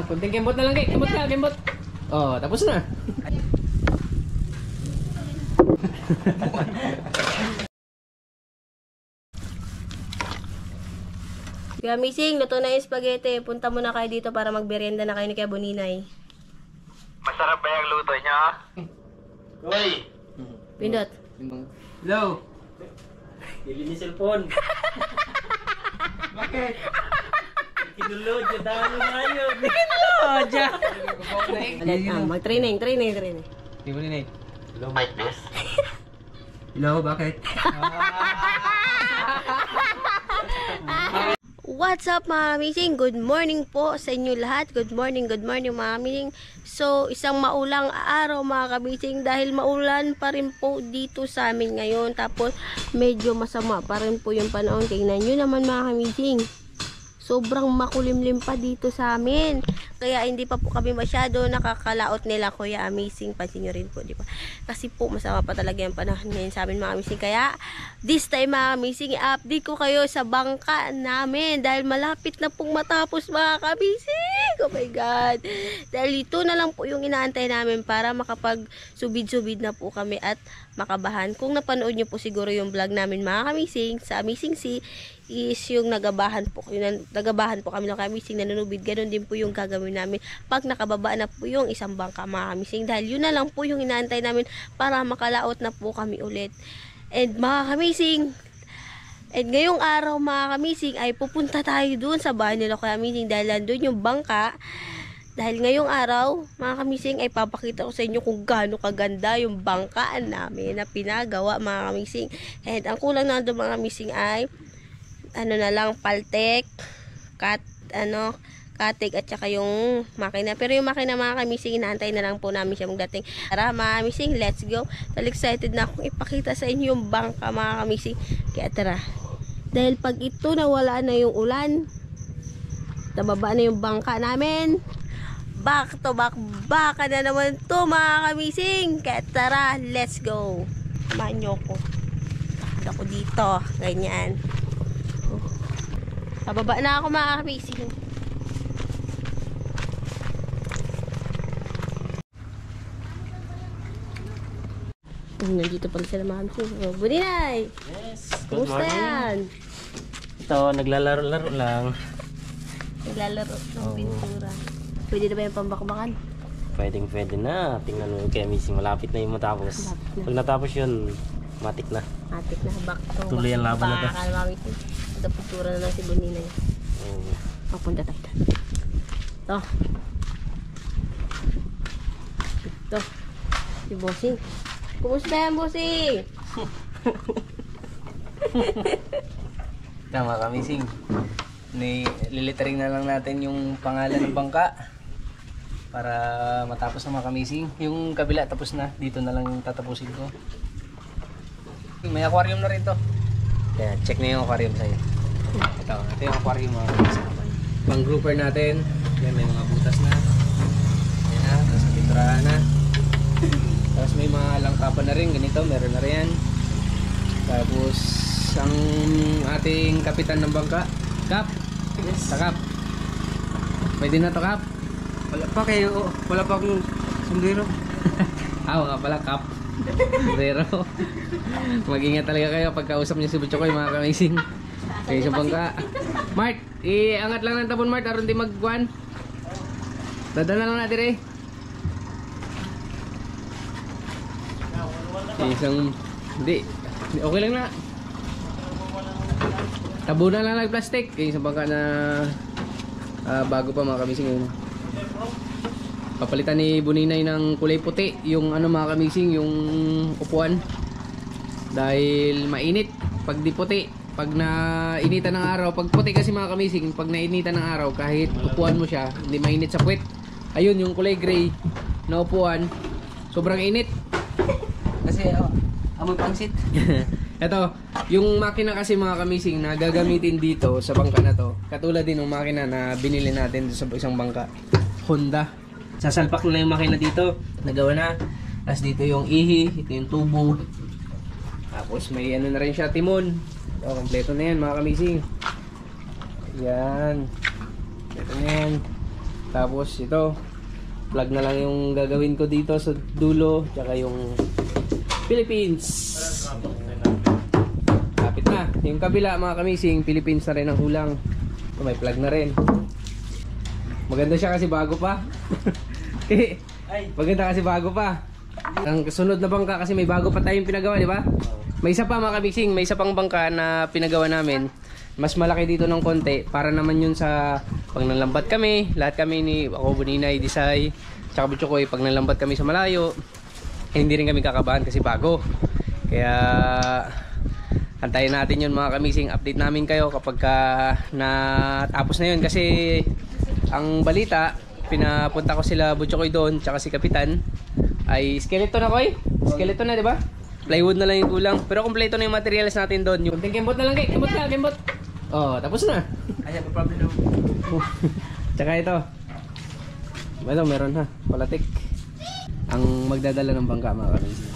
Kunting kembot na lang, Kay. Kembot na, kembot. Oh, tapos na. Kaya Mising, luto na yung spaghetti. Punta muna kayo dito para magmerienda na kayo ni Kuya Boninay. Masarap ba yung luto niya? Uy! Pindot. Hello. Bili ni cellphone. Bakit? Kinulod yung dami na yun. Kinulod ya. Mag-training. Di mo rin eh. Hello, Mike Ness? Hello, bakit? What's up mga kamising? Good morning po sa inyo lahat. Good morning mga kamising. So, isang maulang araw mga kamising dahil maulan pa rin po dito sa amin ngayon. Tapos, medyo masama pa rin po yung panahon. Tingnan nyo naman mga kamising. Sobrang makulimlim pa dito sa amin. Kaya hindi pa po kami masyado nakakalaot nila Kuya Amazing. Pansin nyo rin po, di ba? Kasi po masama pa talaga yung panahon ngayon sa amin mga Amazing. Kaya this time mga Amazing, i-update ko kayo sa bangka namin. Dahil malapit na pong matapos mga Amazing. Oh my God. Dahil ito na lang po yung inaantay namin para makapag-subid-subid na po kami at makabahan. Kung napanood nyo po siguro yung vlog namin mga Amazing sa Amazing Sea, is yung nagabahan po kami ng kamising nanunubid. Ganon din po yung gagawin namin pag nakababa na po yung isang bangka mga kamising, dahil yun na lang po yung inaantay namin para makalaot na po kami ulit. And mga kamising, and ngayong araw mga kamising ay pupunta tayo dun sa bahay nila Kuya Amazing dahil nandun yung bangka. Dahil ngayong araw mga kamising ay papakita ko sa inyo kung gaano kaganda yung bangkaan namin na pinagawa mga kamising. And ang kulang na doon mga kamising ay ano na lang, paltek, katig at saka yung makina. Pero yung makina mga kamising, inaantay na lang po namin siya magdating. Tara mga kamising, let's go. Dahil excited na akong ipakita sa inyo yung bangka mga kamising. Kaya tara. Dahil pag ito nawala na yung ulan, nababa na yung bangka namin, back to back, baka na naman to mga kamising. Kaya tara, let's go. Samahan nyo ko. Takot ako dito. Ganyan. Pababa na ako mga kamising. Nandito pala sila mga kamising. Boninay! Yes, good Kumusta morning. yan? Ito, naglalaro-laro lang. Naglalaro ng pintura. Pwede na ba yung pambakbakan? Pwede na. Tingnan mo kaya Amazing, malapit na yung matapos. Malapit na. Pag natapos yun, matik na. Atik na back to. Tuloy ang laban na to. Baka mga kamising. Ito pintura na lang si Boninay. Papunta tayo. Ito. Ito. Si Bossing. Kumusta yan, Bossing? Tama kamising. Lilitering na lang natin yung pangalan ng bangka para matapos na mga kamising. Yung kabila tapos na. Dito na lang yung tatapusin ko. May aquarium na rin to. Kaya check na yung aquarium sa'yo. Ito yung aquarium mga kamising. Pang grouper natin. Yan, may mga butas na. Yan na. Tapos piturahan na. Tapos may mga langkapan na rin. Ganito, meron na rin. Tapos ang ating kapitan ng bangka, Kap. Yes. Kap. Pwede na to, Kap. Wala pa kayo. Wala pa akong sombrero. Nga pala, Kap. Sombrero. Mag-ingat talaga kayo pagkausap niyo si Butchokoy mga kamising. Okay, sa bangka. Mart, iangat lang ng tabon Mart. Aron di magkuhan. Dadala lang natin eh. Isang hindi. Okay lang na. Tabunan lang ng plastic. Sa bangka na bago pa mga kamising yun. Papalitan ni Boninay ng kulay puti yung ano mga kamising, yung upuan. Dahil mainit pag di puti. Pag nainitan ng araw, pag puti kasi mga kamising, pag nainitan ng araw, kahit upuan mo siya, hindi mainit sa puwet. Ayun, yung kulay gray na upuan, sobrang init. Kasi, amoy pangsit. Ito, yung makina kasi mga kamising na gagamitin dito sa bangka na to, katulad din ng makina na binili natin sa isang bangka, Honda. Sasalpak na yung makina dito, nagawa na. Tapos dito yung ihi, ito yung tubo. Tapos may ano na rin siya, timon. O, kompleto na yan mga kamising. Yan. Kompleto na yan. Tapos ito, plug na lang yung gagawin ko dito sa dulo, tsaka yung Philippines. Kapit na. Yung kabila mga kamising, Philippines na rin ang hulang. Ito, may plug na rin. Maganda siya kasi bago pa. Maganda kasi bago pa. Ang sunod na bangka kasi may bago pa tayong pinagawa, di ba? May isa pa mga kamising, may isa pang bangka na pinagawa namin. Mas malaki dito ng konti para naman yun sa pag nalambat kami, lahat kami ni ako, Buninay, Disay, tsaka Butchokoy, pag nalambat kami sa malayo, hindi rin kami kakabahan kasi bago. Kaya antayin natin yun mga kamising, update namin kayo kapag natapos na yun kasi ang balita, pinapunta ko sila Butchokoy doon, tsaka si Kapitan ay skeleton na koy. Skeleton na, di ba? Plywood na lang yung kulang. Pero kompleto na yung materials natin doon. Yung kembot na lang, kembot na, kembot. Oh, tapos na. Ay, problem na. Tsaka ito. Ito, meron ha. Palatik. Ang magdadala ng bangka mga kamising.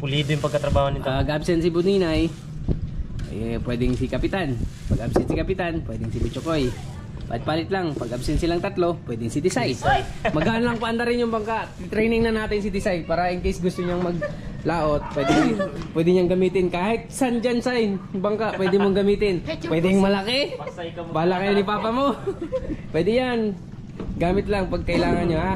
Pulido yung pagkatrabaho nito. Pag absent si Buninay, pwedeng si Kapitan. Pag absent si Kapitan, pwedeng si Butchokoy. Palit lang, pag absent silang tatlo, pwedeng si Disay. Magaan lang paanda rin yung bangka. Training na natin si Disay para in case gusto niyang maglaot, pwede niyang gamitin. Kahit saan dyan sa bangka, pwede mong gamitin. Pwedeng malaki. Bala kayo ni Papa mo. Pwede yan. Gamit lang pag kailangan nyo ha.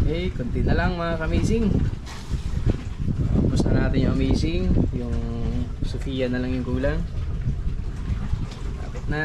Okay, konti na lang mga kamising. Tapos na natin yung amazing. Yung Sofia na lang yung kulang. Kapit na.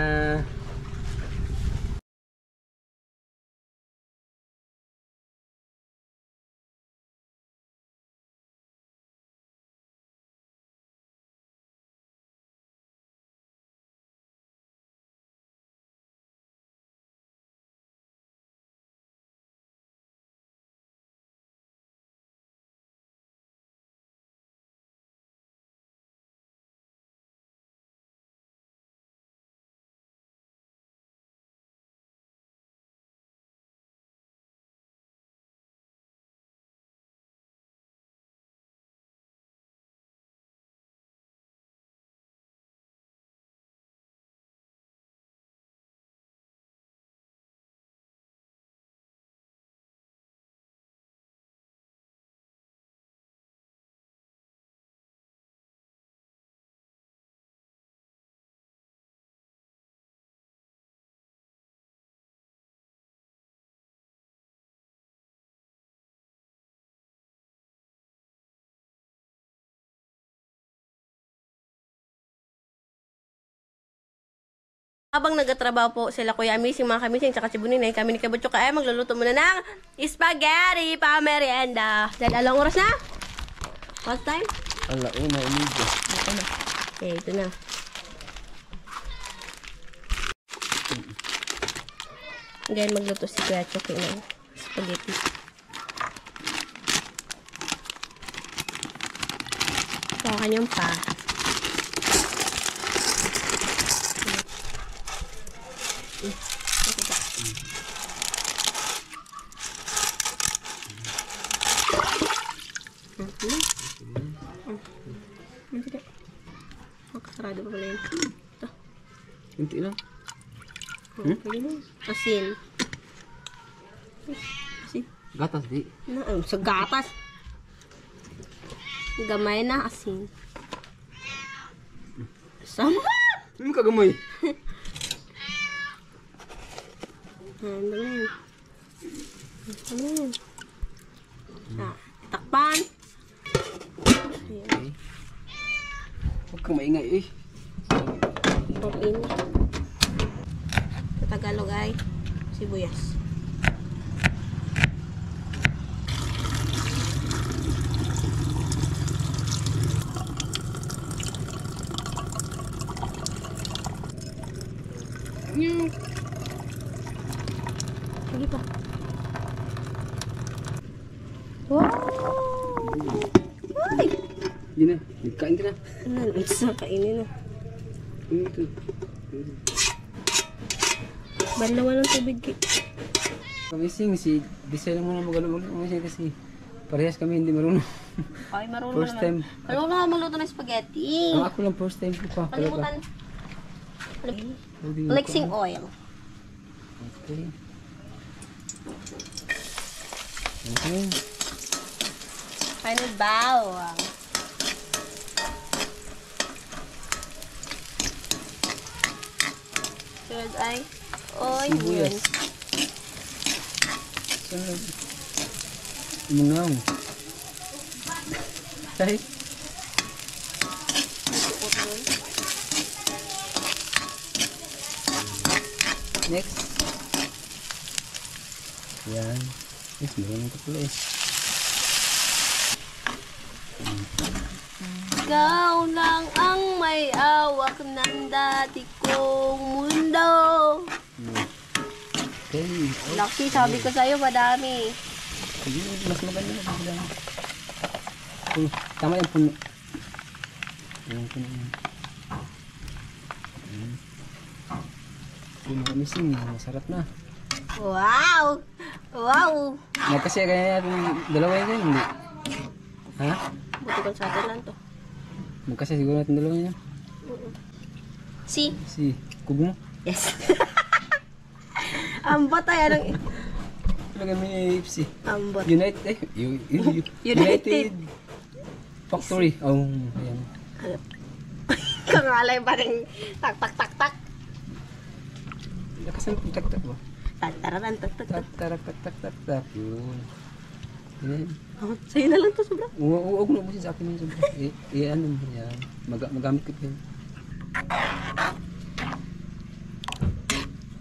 Habang nagtatrabaho po sila Kuya Amazing, mga kamising, tsaka si Buninay, kami ni Kabutchoka ay magluluto muna ng spaghetti pa merienda. Dahil alang oras na? What time? Alauna, umidyo. Ito na. Okay, ito na. Ngayon magluto si Kuya Choki ng spaghetti. Ito ang kanyang pa. Makasarado pa pala yun. Ito. Hinti lang. Pwede mo. Asin. Asin. Gatas di. Sa gatas. Gamay na asin. Sama! Ano kagamay? Ano yun? Ano yun? Takpan. Okay. Huwag kang maingay eh. Protein. Sa Tagalog ay sibuyas. Sige pa. Wow! Ay! Hindi na. Kain ka na. Ano, isa kainin na. Ito. Banlawan ng tubig. Kamising, si Bisay lang muna mag-alumag kasi parehas kami hindi marunong. Ay, marunong First time. naman. Marunong nga magluto ng spaghetti. Ako lang first time ko pa. Kalimutan. Flexing oil. Okay. Okay. Final bawang. Sunod ay onion. Sibuyas. Mungaw. Ay. Next. Yan. Yes, meron ito pala eh. Ikaw lang ang may awak ng dati kong mundo. Okay. Lucky, sabi ko sa'yo, madami. Sige, mas maganda na bigla. Tama yung puno. Yung puno yan. Yung mga missing, masarap na. Wow! Wow! Kasi kaya natin dalawa yun, hindi? Ha? Buti ko sa atin lang to. Magkasi siguro natin dalawa yun. Si? Si Kugmo. Yes. Ambot ay anong... Talaga may AFC. Ambot. United. United Factory. Oh, ayan. Kangalay ba rin tak tak tak tak? Lakasan po tak-tak ba? Tantararan tak tak tak. Tak-tak-tak-tak-tak. Yun. Yan. Oh, sa'yo na lang to sobra. Huwag na ubusin sa akin yung sobra. Ano mo yan. Magamit ko yun.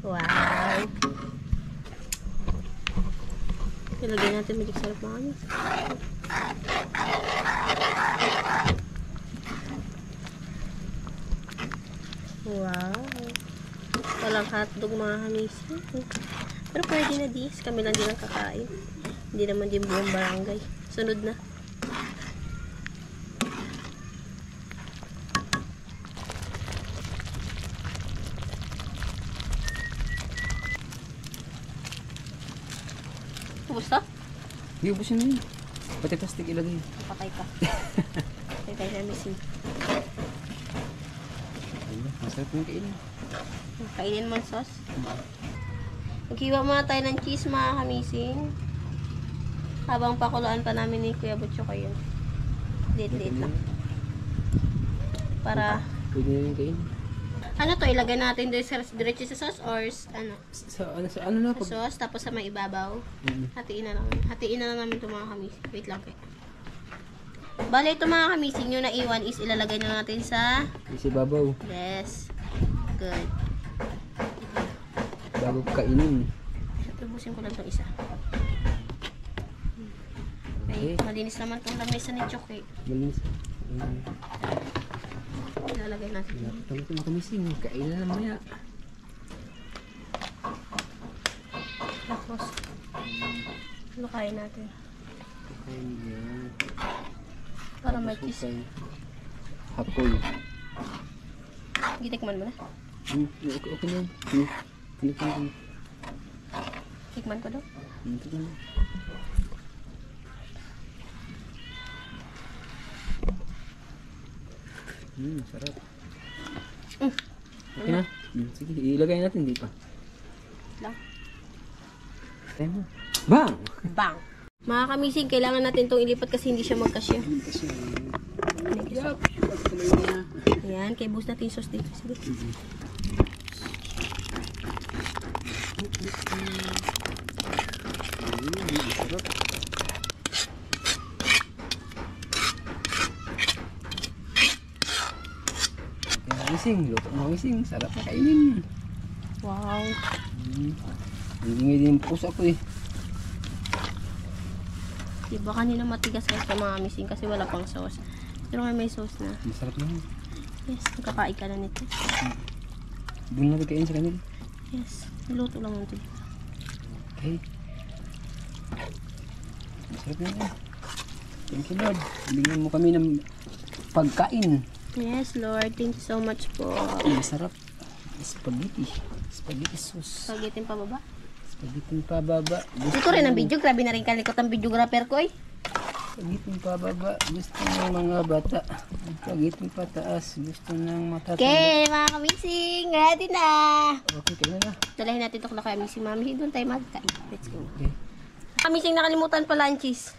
Wow. Ilagay natin magic sarap mga kami. Wow. Walang hotdog mga hamisi. Pero pwede na dis. Kami lang din ang kakain. Hindi naman din buong barangay. Sunod na. Kumusta? Hindi ubusin mo yun. Pati plastic ilagay. Patay ka. Patay tayo na missing. Ayun, masarap yung kainin. Kainin mo ang sauce. Maghiwa muna tayo ng cheese mga kamising. Habang pakuluan pa namin ni Kuya Butcho ko yun. Liit-liit lang. Para, Pwede na yung kainin. ano to, ilagay natin diretso sa sauce or ano? Sa ano na? Sa sauce, tapos sa may ibabaw. Hatiin na lang. Hatiin na lang namin ito mga kamising. Wait lang kayo. Bale, ito mga kamising, yung naiwan is ilalagay na natin sa... Si babaw. Yes. Good. Bago kainin. Tubusin ko lang itong isa. Okay, malinis naman itong lamesa ni Chok eh. Malinis. Ilalagay natin. Tama ito makamising. Kainin na mamaya. Tapos, lukayin natin. Ayan. Para may cheese. Hapoy. Gitikman mo na. Okay na. Tinikman. Tikman ko daw. Tinikman. Sarap. Okay na. Sige, ilagay natin dito. Lang. Tayo mo. Bang! Bang! Mga kamising, kailangan natin itong ilipat kasi hindi siya magkasya. Kasi, Yup. Ayan, kay boost natin yung sauce dito. Sige. sarap. Gising, luto mo gising. Sarap na kainin. Wow. Hindi din puso ko eh. Diba kanina matigas guys sa mga kamising kasi wala pang sauce. Pero ngayon may sauce na. Masarap na yun. Yes, nakakain ka na nito. Doon na kain sa kanila. Yes. Luto lang natin. Okay. Masarap na yan. Thank you, Lord. Bigyan mo kami ng pagkain. Yes, Lord. Thank you so much po. Masarap. Spaghetti. Spaghetti sauce. Spaghetti pa baba. Spaghetti pababa. Ito rin ang video. Grabe na rin kalikot ang videographer ko eh. Spaghetti pababa. Gusto ng mga bata. Spaghetti pataas. Gusto ng matatanda. Okay, mga kamising. Ready na. Okay, kaya na. Dalahin natin ito kay kamising mami. Doon tayo magkain. Let's go. Okay. Kamising nakalimutan pa lunches.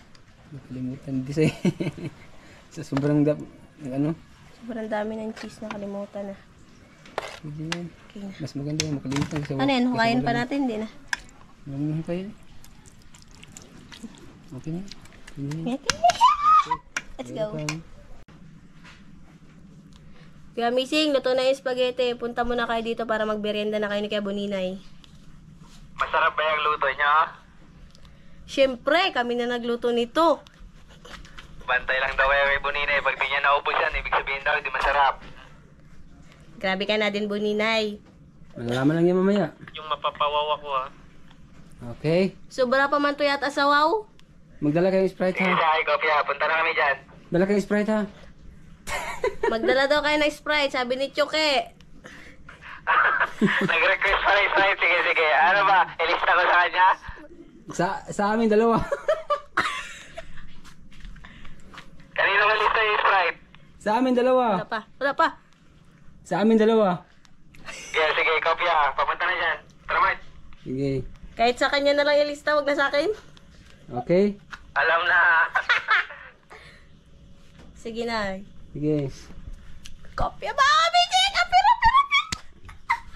Nakalimutan din sa'yo. Sa sobrang ano? Sobrang dami ng cheese nakalimutan na. Hindi yan. Okay. Mas maganda yung makalimutan. Kasi Ano yan? Hukayin pa natin din ah. Huwag kayo. Okay na. Hindi na. Let's go. Kaya Mising, luto na yung spaghetti. Punta muna kayo dito para magmerienda na kayo ni Kuya Boninay. Masarap ba yung luto nyo? Siyempre, kami na nagluto nito. Bantay lang daw yung Bonina. Pag di niya naubos yan, ibig sabihin daw, di masarap. Grabe ka na din, Boninay. Malalaman lang yan mamaya. Yung mapapawaw ako ha. Okay. Sobra pa man to yata sa wow. Magdala kayong Sprite Sige ha. sa akin, Kopya. Punta na kami dyan. Dala kayong Sprite ha. Magdala daw kayo ng Sprite, sabi ni Choke. Nag-request pa rin Sprite. Sige, sige. Ano ba? Ilista ko sa kanya? Sa amin dalawa. Kanino ka lista yung Sprite? Sa amin dalawa. Wala pa, wala pa. Sa amin dalawa. Sige, sige. Kopya. Papunta na dyan. Tara, Mart. Sige. Kahit sa kanya na lang ilista, wag na sa akin. Okay. Alam na. Sige na. Sige. Kopya ba? Bijik! Apir!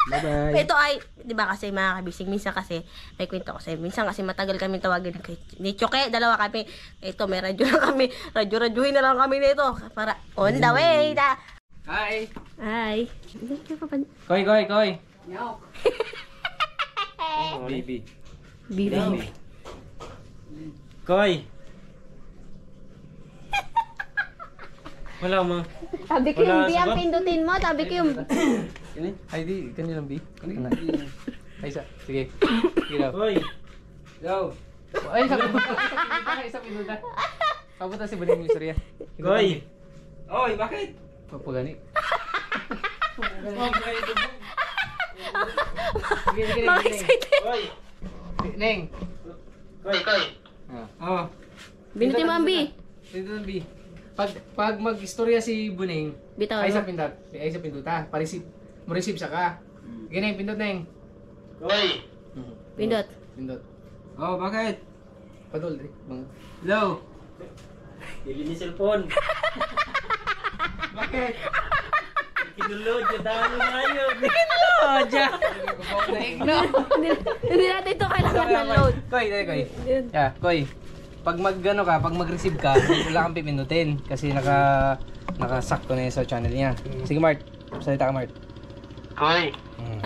Bye-bye. Ito ay, di ba kasi mga kabising, minsan kasi, may kwento ko sa'yo, minsan kasi matagal kami tawagin ni Choke, dalawa kami, ito may radyo na kami, radyo-radyohin na lang kami nito, para on the way na. Hi. Ay. Koy. Baby. Bibi. Koy! Wala mo. Sabi ko yung Wala, B ang sagot. pindutin mo, sabi ko yung... Ay, di. Kanilang B. Kanina. Ay, isa. Sige. Sige daw. Koy! Go. Ay, isa pinduta. Papunta si Baling yung istorya. Koy! Oy, bakit? Papagani. Mga excited. Koy! Neng. Koy, Koy. Oh. Binutin mo ang B. Pindutan B. Pag mag-istorya si Buning, Bitaw, ay no? sa pindot. Ay sa pinduta. Mo receive siya ka. Ganyan, pindot Neng. Koy. Pindot. Pindot. Oh, bakit? Padol, Dre. Hello? Dili ni cellphone. Bakit? Kinulod yung dami ngayon. Kinulod ya. Hindi natin ito kailangan ng load. Koy. Yeah, Koy. Pag pag mag-receive ka, wala kang pipinutin kasi nakasakto na yun sa channel niya. Sige, Mart. Salita ka, Mart. Koy.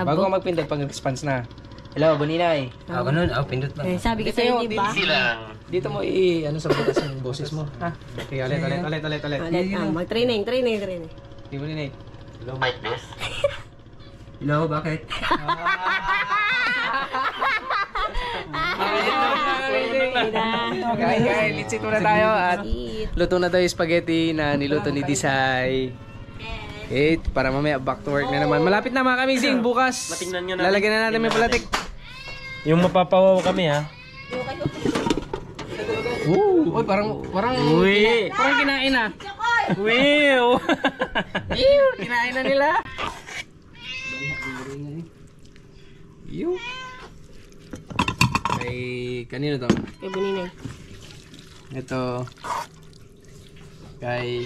Bago ka magpindot pag response na. Hello, Boninay. Ganun. Pindot Eh, sabi ko sa'yo, di ba? Silang. Dito mo ano sa butas yung boses mo. Ha? Okay, ulit. Mag-training. Sige, Boninay. Hello, Mike Bess. Hello, bakit? Guys, let's eat muna tayo at luto na tayo yung spaghetti na niluto ni Disay. Okay, para mamaya back to work na naman. Malapit na mga kamising, bukas. Matingnan nyo natin. Lalagyan na natin may palatik. Yung mapapawaw kami ha. Uy, parang Uy! parang kinain na. Wow! Kinain na nila. Yung kay kanino to? Kay Boninay. Ito kay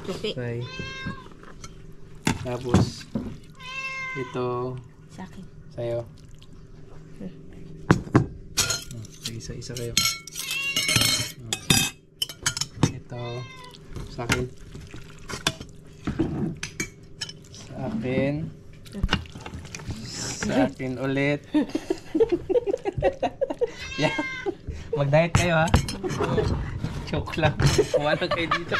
Choke. kay tapos ito Sa akin. sa'yo. Isa kayo. Ito sa akin. Sa akin ulit. Yeah. Mag-diet kayo ha. Joke lang. Wala kayo dito.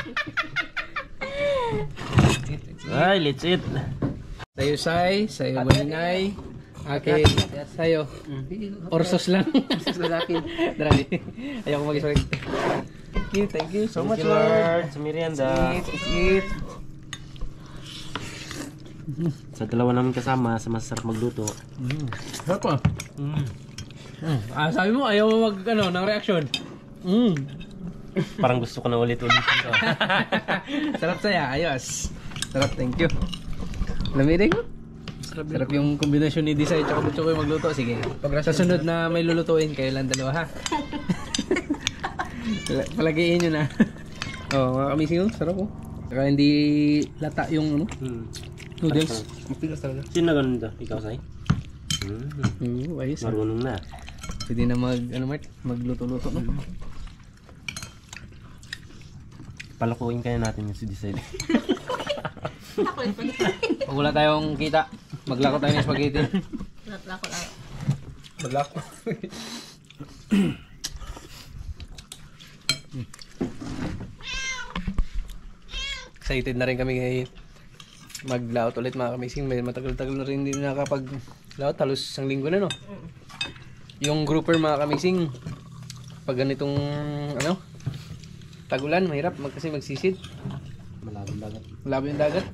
Ay, let's eat. Sa'yo, Sai. Sa'yo, Baninay. Akin. Sa'yo. Orsos lang. Orsos lalaki. Drali. Ayaw ko mag-iswag. Thank you so much, Lord. Sa merienda. Eat. Sa dalawa namin kasama, sa masarap magluto. Sarap ah. Sabi mo, ayaw mo mag, ng reaction. Parang gusto ko na ulit-ulit ito. Sarap saya, ayos. Sarap, thank you. Lamirig? Sarap yung kombinasyon ni Disay at Butchoy magluto. Sige, sa sunod na may lulutuin, kayo lang dalawa ha. Palagiin nyo na. Mga kamising, sarap oh. Saka hindi lata yung noodles. Mapilas talaga. Sino na ganun ito? Ikaw, Sai? Ayos. Marunong na. Pwede na magluto-luto, no? Palakuin kaya natin yung si Disay. Pag wala tayong kita, maglako tayo ng spaghetti. Maglako. Excited na rin kami ngayon mag-layout ulit mga kamising. May matagal-tagal na rin hindi nakapag-layout. Halos isang linggo na, no? Yung grouper mga kamising, pag ganitong tagulan, mahirap kasi magsisid. Malabong dagat. Malabo yung dagat.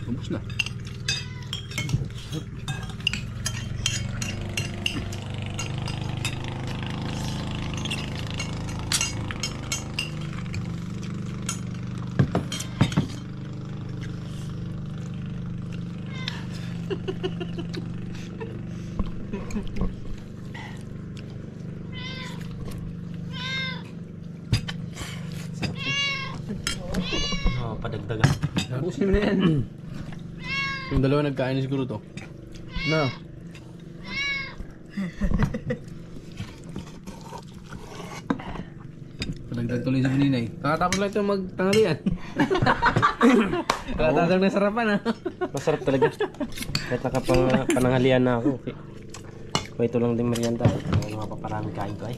Ubus na. Padagdagan. Ubusin mo na yan. Yung dalawa nagkain na siguro to. Na. Padagdag tuloy sa Baninay. Kakatapos lang ito magtanghalian. Kakatapos na sarapan ha. Masarap talaga. Kahit nakapananghalian na ako. Okay. Ito lang din merienda. Mapaparami kain ko ay.